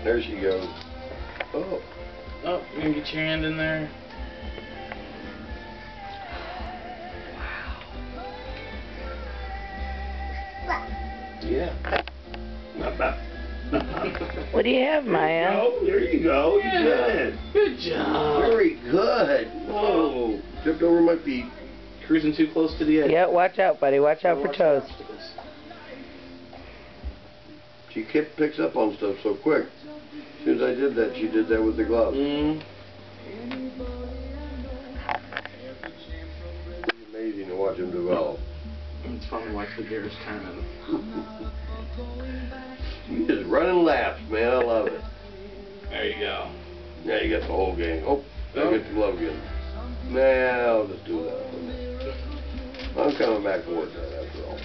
There she goes. Oh. Oh, you can get your hand in there. Yeah. Not bad. What do you have, Maya? Oh, there you go. You did it. Good job. Very good. Whoa. Tripped over my feet. Cruising too close to the edge. Yeah, watch out, buddy. Watch out for toes. She picks up on stuff so quick. As soon as I did that, she did that with the glove. Mm. It's amazing to watch him develop. It's fun to watch the gears turning. You just running laps, man. I love it. There you go. Now you got the whole game. Oh, I get the glove again. Now I'll just do that. I'm coming back to work after all.